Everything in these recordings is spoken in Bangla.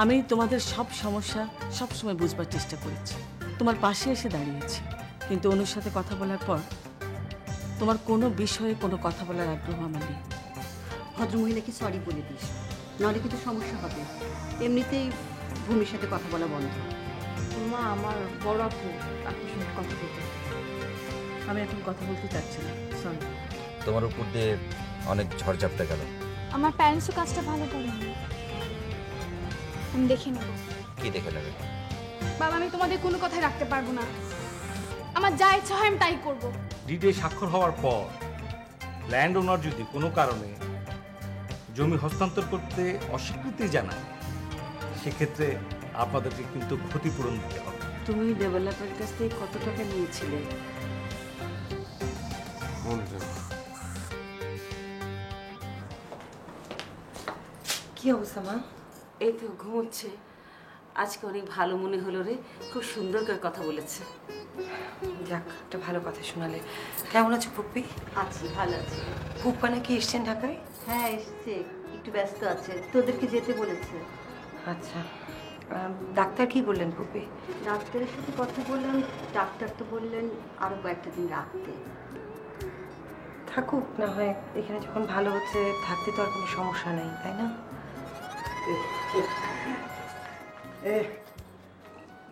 আমি তোমাদের সব সমস্যা সবসময় বুঝবার চেষ্টা করেছি, তোমার পাশে এসে দাঁড়িয়েছি। কিন্তু অনুর সাথে কথা বলার পর তোমার কোনো বিষয়ে কোনো কথা বলার আগ্রহ আমার নেই। ভদ্রমহিলাকে সরি বলে দিস, নাহলে কিন্তু সমস্যা হবে। এমনিতেই ভূমির সাথে কথা বলা বন্ধ। মা, আমার বড় আপু আপনার সঙ্গে কথা বলতে। আমি এখন কথা বলতে চাচ্ছি না, সরি। তোমার উপর দিয়ে অনেক ঝড় ঝাপটা গেল। আমার প্যারেন্টসও কাজটা ভালো করেনি, আমি দেখে নেব। কি দেখে নেবে? বাবা, আমি তোমাদের কোনো কথাই রাখতে পারবো না। আমার যা ইচ্ছা হয় আমি তাই করবো। ডিডে স্বাক্ষর হওয়ার পর ল্যান্ড ওনার যদি কোনো কারণে জমি হস্তান্তর করতে অস্বীকৃতি জানায়, সেক্ষেত্রে আপনাদেরকে কিন্তু ক্ষতিপূরণ দিতে হবে। তুমি ডেভেলপারের কাছ থেকে কত টাকা নিয়েছিলে? কি অবস্থা মা? এই তো ঘুমোচ্ছে। আজকে অনেক ভালো মনে হলো রে, খুব সুন্দর করে কথা বলেছে। যাক, একটা ভালো কথা শোনালে। কেমন আছো পুপ্পি? আছি, ভালো আছি। পুপ্পা নাকি এসছেন ঢাকায়? হ্যাঁ এসছে, একটু ব্যস্ত আছে, তোদেরকে যেতে বলেছে। আচ্ছা, ডাক্তার কি বললেন পুপ্পি? ডাক্তারের সাথে কথা বললাম, ডাক্তার তো বললেন আরো কয়েকটা দিন রাখতে। থাকুক না হয়, এখানে যখন ভালো হচ্ছে থাকতে তো আর কোনো সমস্যা নেই, তাই না?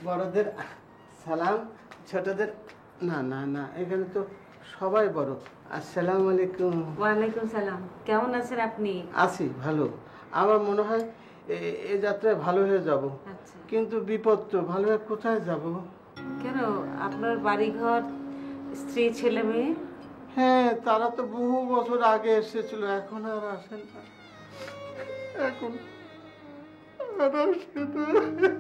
বড়দের সালাম, ছোটদের না না না, এখানে তো সবাই বড়। আসসালামু আলাইকুম। ওয়ালাইকুম সালাম। কেমন আছেন আপনি? আছি ভালো। আমার মনে হয় এই যাত্রায় ভালো হয়ে যাব। আচ্ছা, কিন্তু বিপদ তো, ভালো হয়ে কোথায় যাব? কেন, আপনার বাড়িঘর, স্ত্রী, ছেলে মেয়ে? হ্যাঁ, তারা তো বহু বছর আগে এসেছিল, এখন আর আসেন না। এখন আর আসে না।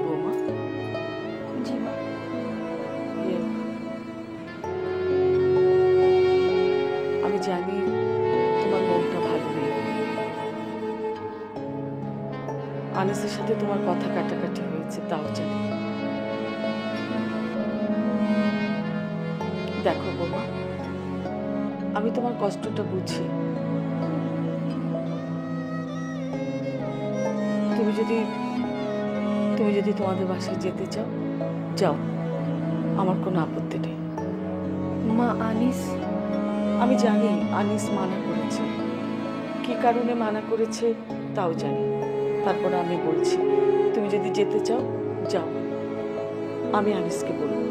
বৌমা, জি মা। আমি জানি তোমার মনটা ভালো নেই। আনিসের সাথে তোমার কথা কাটাকাটি হয়েছে, তাও জানি। দেখো বৌমা, আমি তোমার কষ্টটা বুঝি। তুমি যদি তোমাদের বাসায় যেতে চাও, যাও, আমার কোনো আপত্তি নেই। মা, আনিস? আমি জানি আনিস মানা করেছে, কি কারণে মানা করেছে তাও জানি। তারপর আমি বলছি, তুমি যদি যেতে চাও যাও, আমি আনিসকে বলবো।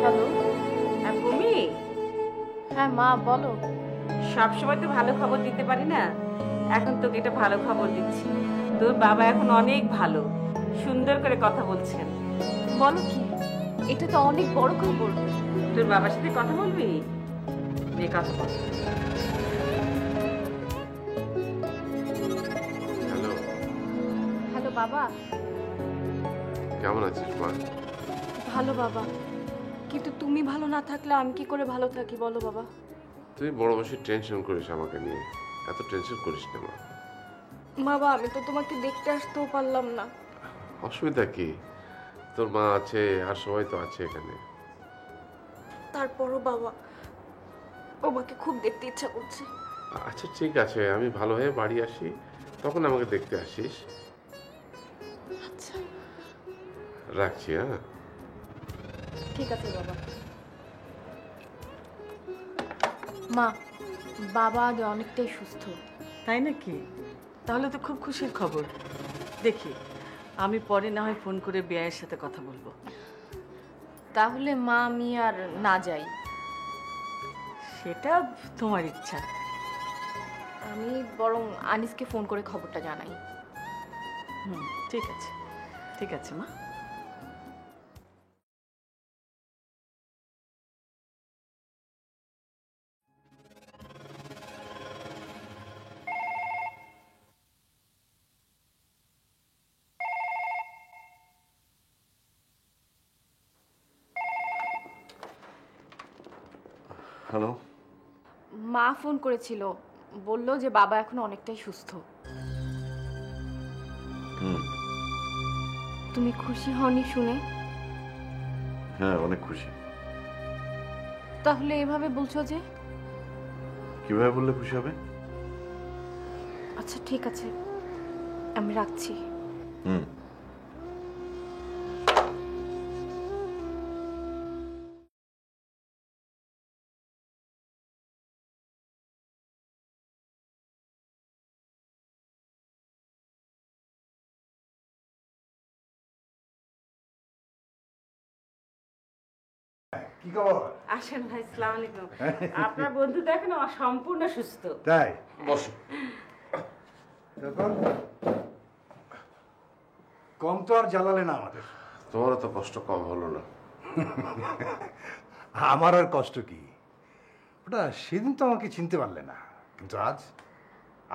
হ্যালো, হ্যাঁ ভূমি। হ্যাঁ মা, বলো। সবসময় তো ভালো খবর দিতে পারি না, এখন তোকে একটা ভালো খবর দিচ্ছি। তোর বাবা এখন অনেক ভালো, সুন্দর করে কথা বলছেন। বলো কি? এটা তো অনেক বড় খবর। তোর বাবার সাথে কথা বলবি? নে কথা বল। হ্যালো, হ্যালো বাবা। কেমন আছিস মা? ভালো বাবা, কিন্তু তুমি ভালো না থাকলে আমি কি করে ভালো থাকি বলো বাবা? তুই বড় বেশি টেনশন করিস আমাকে নিয়ে, এত টেনশন করিস না মা। বাবা, আমি তো তোমাকে দেখতে আসতেও পারলাম না। অসুবিধা কি, তোর মা আছে আর সবাই তো আছে এখানে। তারপরও বাবা, আমাকে খুব দেখতে ইচ্ছা করছে। আচ্ছা ঠিক আছে, আমি ভালো হয়ে বাড়ি আসি, তখন আমাকে দেখতে আসিস। আচ্ছা রাখছি। হ্যাঁ ঠিক আছে বাবা। মা, বাবা আজ অনেকটাই সুস্থ। তাই নাকি? তাহলে তো খুব খুশির খবর। দেখি, আমি পরে না হয় ফোন করে বেয়ায়ের সাথে কথা বলবো। তাহলে মা আমি আর না যাই? সেটা তোমার ইচ্ছা। আমি বরং আনিসকে ফোন করে খবরটা জানাই। ঠিক আছে, ঠিক আছে মা। হ্যালো। মা ফোন করেছিল, বলল যে বাবা এখন অনেকটাই সুস্থ। হুম। তুমি খুশি হওনি শুনে? হ্যাঁ, অনেক খুশি। তাহলে এভাবে বলছো যে? কিভাবে বললে খুশি হবে? আচ্ছা ঠিক আছে, আমি রাখছি। হুম। কি খবর? আসেন ভাই, আসসালামু আলাইকুম। আপনার বন্ধু তো এখন সম্পূর্ণ সুস্থ। তাই? বসো। তখন কম তো আর জ্বালালে না আমাদের। তোমারও তো কষ্ট কম হলো না। আমার আর কষ্ট কি, ওটা সেদিন তো আমাকে চিনতে পারলে না, কিন্তু আজ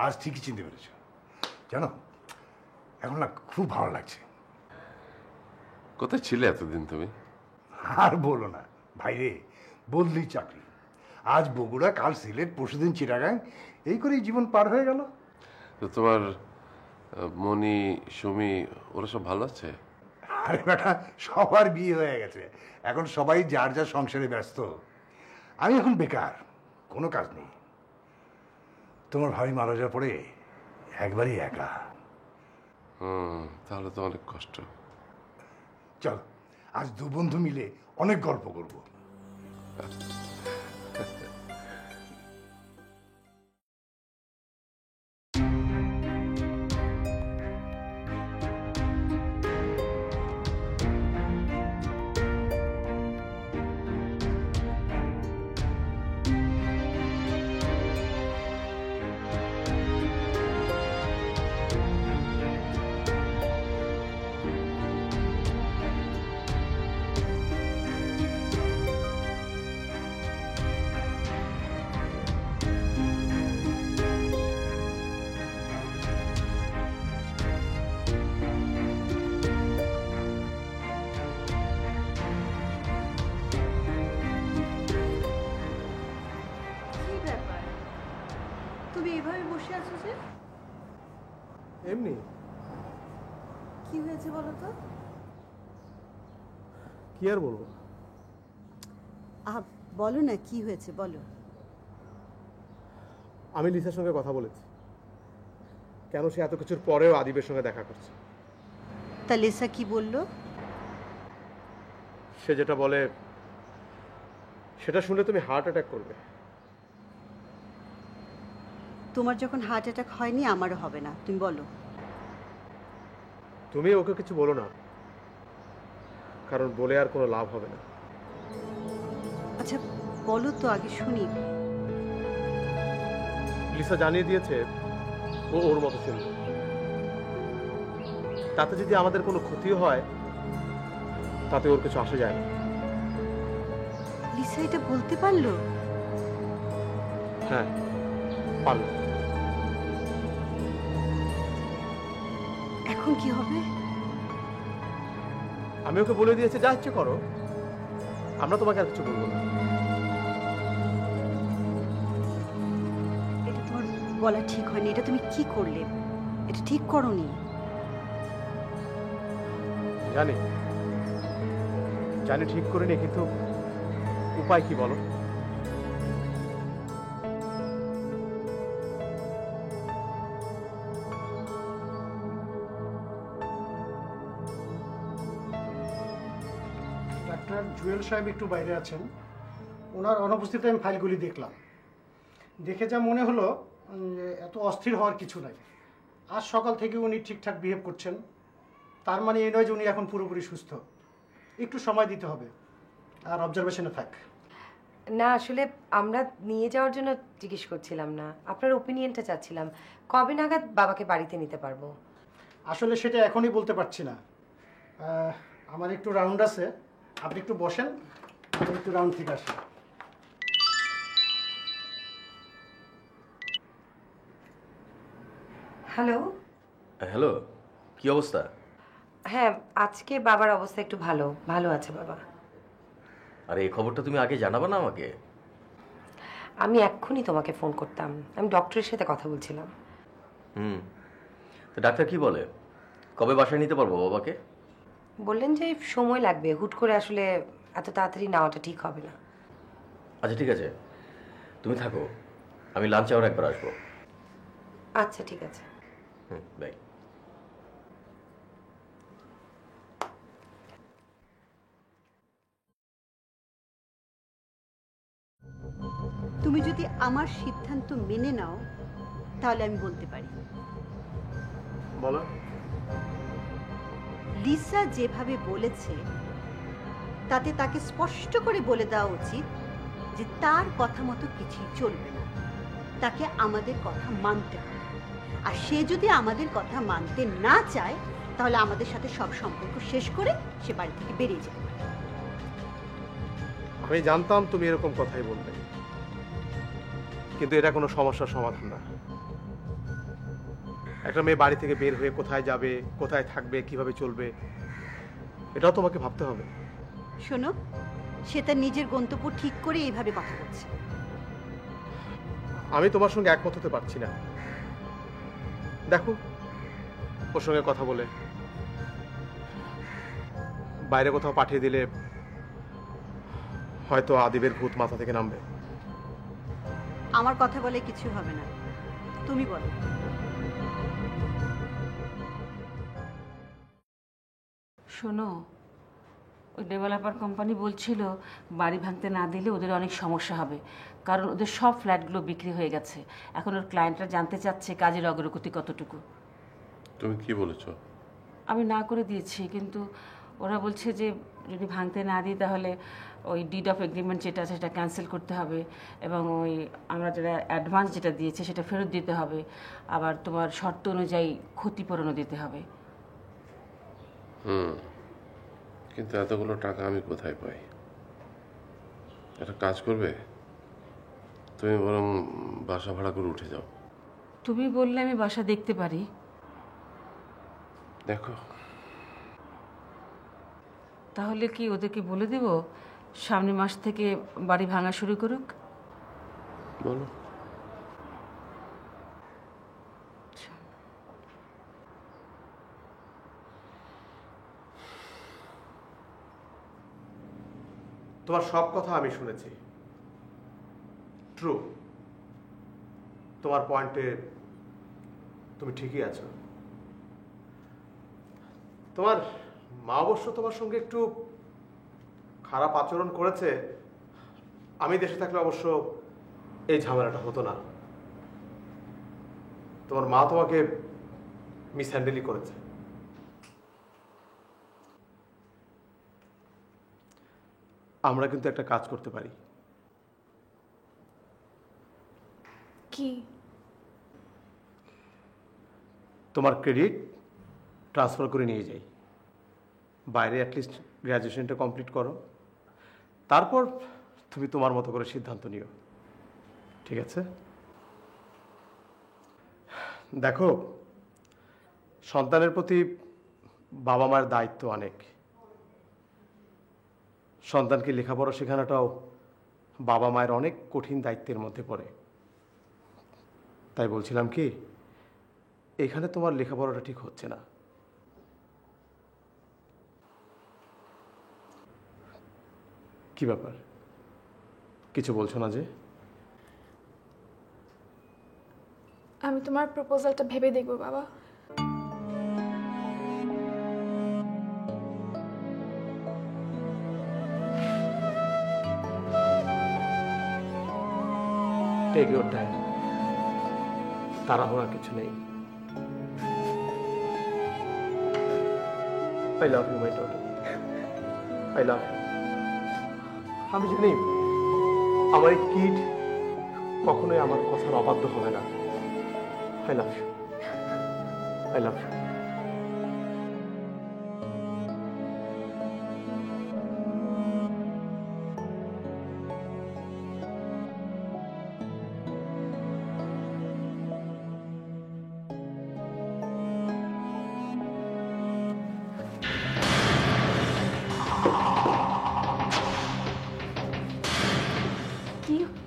আজ ঠিকই চিনতে পেরেছ। জানো, এখন না খুব ভালো লাগছে। কোথায় ছিলে এতদিন তুমি? আর বলো না ভাইরে, বদলি চাকরি। আজ বগুড়া, কাল সিলেট, পরশুদিন চিটাগাং, এই করেই জীবন পার হয়ে গেল। তো তোমার মনি, সুমি ওরা সব ভালো আছে? আরে বেটা, সবার বিয়ে হয়ে গেছে, এখন সবাই যার যার সংসারে ব্যস্ত। আমি এখন বেকার, কোনো কাজ নেই। তোমার ভাই মারা যাওয়ার পরে একবারই একা। তাহলে তো অনেক কষ্ট। চল আজ দু বন্ধু মিলে অনেক গল্প করব। কি ব্যাপার, তুমি এভাবে বসে আছো যে? এমনি। কি হয়েছে বলো তো? কি আর বলবো? বলো না, কি হয়েছে বলো। আমি লিসার সঙ্গে কথা বলেছি, কেন সে এত কিছুর পরেও আদিবের সঙ্গে দেখা করছে। তা লিসা কি বললো? সে যেটা বলে সেটা শুনে তুমি হার্ট অ্যাটাক করবে। তোমার যখন হার্ট অ্যাটাক হয়নি, আমারও হবে না, তুমি বলো। তুমি ওকে কিছু বলো না, কারণ বলে আর কোনো লাভ হবে না। আচ্ছা বলো তো, আগে শুনি। লিসা জানিয়ে দিয়েছে ও ওর মতো চলবে, তাতে যদি আমাদের কোনো ক্ষতি হয় তাতে ওর কিছু আসে যায় না। লিসা এটা বলতে পারলো? হ্যাঁ পারল। এখন কি হবে? আমি ওকে বলে দিয়েছি যা ইচ্ছে করো, আমরা তোমাকে আর কিছু বলবো না। এটা তোমার বলা ঠিক হয়নি, এটা তুমি কি করলে? এটা ঠিক করোনি। জানি জানি ঠিক করে নি, কিন্তু উপায় কি বলো? ডাক্তার জুয়েল সাহেব একটু বাইরে আছেন, ওনার অনুপস্থিতিতে আমি ফাইলগুলি দেখলাম। দেখে যা মনে হলো যে এত অস্থির হওয়ার কিছু নাই। আজ সকাল থেকে উনি ঠিকঠাক বিহেভ করছেন, তার মানে এই নয় যে উনি এখন পুরোপুরি সুস্থ। একটু সময় দিতে হবে, আর অবজারভেশনে থাক। না আসলে আমরা নিয়ে যাওয়ার জন্য জিজ্ঞেস করছিলাম না, আপনার ওপিনিয়নটা চাচ্ছিলাম। কবে নাগাদ বাবাকে বাড়িতে নিতে পারবো? আসলে সেটা এখনই বলতে পারছি না। আমার একটু রাউন্ড আছে, আপনি একটু বসেন, আমি একটু রাউন্ড থেকে আসি। হ্যালো। হ্যালো, কি অবস্থা? হ্যাঁ আজকে বাবার অবস্থা একটু ভালো ভালো আছে বাবা। আর এই খবরটা তুমি আগে জানাবে না আমাকে? আমি এক্ষুনি তোমাকে ফোন করতাম। আমি ডক্টরের সাথে কথা বলছিলাম। তো ডাক্তার কি বলে, কবে বাসায় নিতে পারবো বাবাকে? বললেন যে সময় লাগবে, হুট করে আসলে এত তাড়াতাড়ি নেওয়াটা ঠিক হবে না। আচ্ছা ঠিক আছে, তুমি থাকো, আমি লাঞ্চ আওয়ার একবার আসবো। আচ্ছা ঠিক আছে। বাই। তুমি যদি আমার সিদ্ধান্ত মেনে নাও তাহলে আমি বলতে পারি। বলো। লিসা যেভাবে বলেছে তাতে তাকে স্পষ্ট করে বলে দেওয়া উচিত যে তার কথা মতো কিছুই চলবে না, তাকে আমাদের কথা মানতে হবে। আর সে যদি আমাদের কথা মানতে না চায় তাহলে আমাদের সাথে সব সম্পর্ক শেষ করে সে বাড়ি থেকে বেরিয়ে যাবে। আমি জানতাম তুমি এরকম কথাই বলবে, কিন্তু এটা কোনো সমস্যার সমাধান না। একটা মেয়ে বাড়ি থেকে বের হয়ে কোথায় যাবে, কোথায় থাকবে, কিভাবে চলবে, এটাও তোমাকে ভাবতে হবে। শোনো, সে তার নিজের গন্তব্য ঠিক করে এইভাবে কথা বলছে। আমি তোমার সঙ্গে একমত হতে পারছি না। দেখো, ওর সঙ্গে কথা বলে বাইরে কোথাও পাঠিয়ে দিলে হয়তো আদিবের ভূত মাথা থেকে নামবে। আমার কথা বলে কিছু হবে না, তুমি বলো। শোনো, ওই ডেভেলপার কোম্পানি বলছিল বাড়ি ভাঙতে না দিলে ওদের অনেক সমস্যা হবে, কারণ ওদের সব ফ্ল্যাটগুলো বিক্রি হয়ে গেছে। এখন ওর ক্লায়েন্টরা জানতে চাচ্ছে কাজের অগ্রগতি কতটুকু। তুমি কি বলেছো? আমি না করে দিয়েছি, কিন্তু ওরা বলছে যে যদি ভাঙতে না দিই তাহলে ওই ডিড অফ এগ্রিমেন্ট যেটা আছে সেটা ক্যান্সেল করতে হবে, এবং ওই আমরা যেটা অ্যাডভান্স যেটা দিয়েছি সেটা ফেরত দিতে হবে, আবার তোমার শর্ত অনুযায়ী ক্ষতিপূরণও দিতে হবে। কিন্তু এতগুলো টাকা আমি কোথায় পাই? একটা কাজ করবে, তুমি বরং বাসা ভাড়া করে উঠে যাও। তুমি বললে আমি বাসা দেখতে পারি। দেখো, তাহলে কি ওদেরকে বলে দেব সামনের মাস থেকে বাড়ি ভাঙা শুরু করুক? বলো। তোমার সব কথা আমি শুনেছি, ট্রু। তোমার পয়েন্টে তুমি ঠিকই আছো। তোমার মা অবশ্য তোমার সঙ্গে একটু খারাপ আচরণ করেছে। আমি দেশে থাকলে অবশ্য এই ঝামেলাটা হতো না। তোমার মা তোমাকে মিসহ্যান্ডেলই করেছে। আমরা কিন্তু একটা কাজ করতে পারি। কি? তোমার ক্রেডিট ট্রান্সফার করে নিয়ে যাই, বাইরে অ্যাটলিস্ট গ্র্যাজুয়েশনটা কমপ্লিট করো, তারপর তুমি তোমার মতো করে সিদ্ধান্ত নিও, ঠিক আছে? দেখো, সন্তানের প্রতি বাবা মায়ের দায়িত্ব অনেক। সন্তানকে লেখাপড়া শেখানোটাও বাবা মায়ের অনেক কঠিন দায়িত্বের মধ্যে পড়ে। তাই বলছিলাম কি, এখানে তোমার লেখাপড়াটা ঠিক হচ্ছে না। কি ব্যাপার, কিছু বলছো না যে? আমি তোমার প্রপোজালটা ভেবে দেখব বাবা। টেক ইউর টাইম, তাড়াহুড়া কিছু নেই। I love you my daughter, I love you. আমি জানি আমার এই কিড কখনোই আমার কথার অবাধ্য হবে না। I love you, I love you.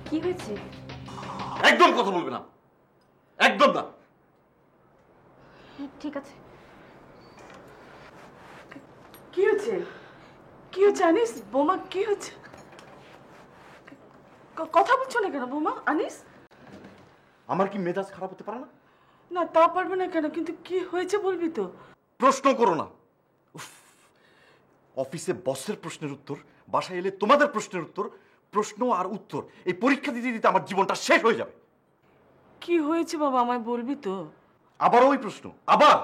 কি হয়েছে? একদম কথা বলবে না, একদম না। ঠিক আছে। কি হচ্ছে? কি হচ্ছে আনিস? বোমা কি হচ্ছে? কথা বলছো না কেন বোমা? আনিস, আমার কি মেজাজ খারাপ হতে পারে না? না তা পারবে না কেন, কিন্তু কি হয়েছে বলবি তো? প্রশ্ন করো না। উফ, অফিসে বসের প্রশ্নের উত্তর, বাসায় এলে তোমাদের প্রশ্নের উত্তর, প্রশ্ন আর উত্তর, এই পরীক্ষা দিতে দিতে আমার জীবনটা শেষ হয়ে যাবে। কি হয়েছে বাবা, আমায় বলবি তো? আবার ওই প্রশ্ন, আবার।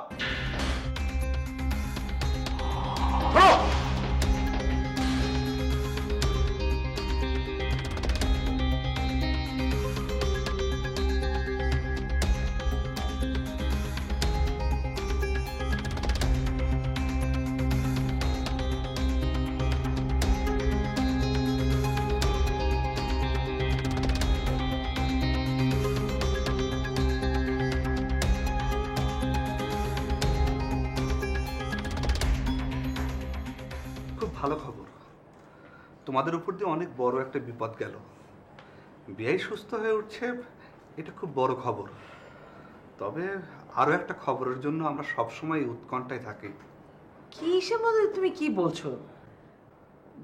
খুব ভালো খবর, তোমাদের উপর দিয়ে অনেক বড় একটা বিপদ গেল। বিয়াই সুস্থ হয়ে উঠছে, এটা খুব বড় খবর। তবে আরো একটা খবরের জন্য আমরা সবসময় উৎকণ্ঠায় থাকি। কিসের মধ্যে তুমি কি বলছো?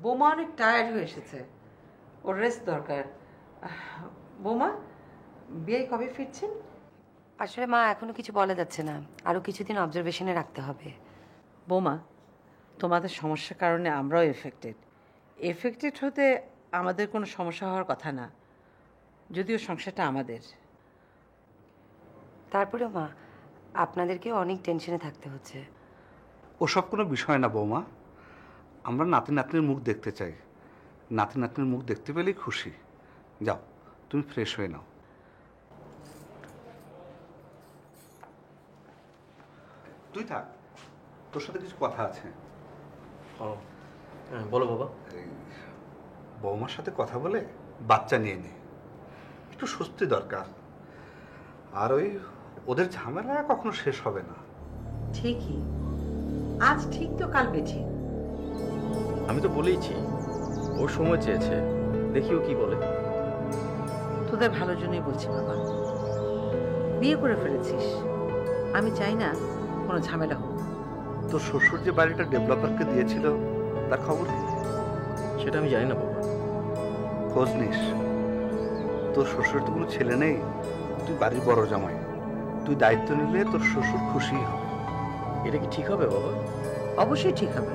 বোমা অনেক টায়ার্ড হয়ে এসেছে, ওর রেস্ট দরকার। বোমা, বিয়ে কবে ফিরছেন? আসলে মা এখনো কিছু বলা যাচ্ছে না, আরো কিছুদিন অবজারভেশনে রাখতে হবে। বোমা, তোমাদের সমস্যার কারণে আমরাও এফেক্টেড হতে আমাদের কোনো সমস্যা হওয়ার কথা না, যদিও সংসারটা আমাদের। তারপরে মা, আপনাদেরকে অনেক টেনশনে থাকতে হচ্ছে। ওসব কোনো বিষয় না বৌমা, আমরা নাতি নাতনির মুখ দেখতে চাই। নাতি নাতনির মুখ দেখতে পেলেই খুশি। যাও, তুমি ফ্রেশ হয়ে নাও। তুই থাক, তোর সাথে কিছু কথা আছে। বলো বাবা। বৌমার সাথে কথা বলে বাচ্চা নিয়ে নে, একটু স্বস্তি দরকার। আর ওই ওদের ঝামেলা কখনো শেষ হবে না। ঠিকই, আজ ঠিক তো কাল বেঠি। আমি তো বলেইছি, ওর সময় চেয়েছে, দেখি ও কি বলে। তোদের ভালোর জন্যই বলছি বাবা, বিয়ে করে ফেলেছিস, আমি চাই না কোনো ঝামেলা হোক। তোর শ্বশুর যে বাড়িটা ডেভেলপারকে দিয়েছিল, তার খবর কি? সেটা আমি জানি না বাবা। খোঁজ নিস। তোর শ্বশুর তো কোনো ছেলে নেই, তুই বাড়ির বড় জামাই, তুই দায়িত্ব নিলে তোর শ্বশুর খুশি হবে। এটা কি ঠিক হবে বাবা? অবশ্যই ঠিক হবে।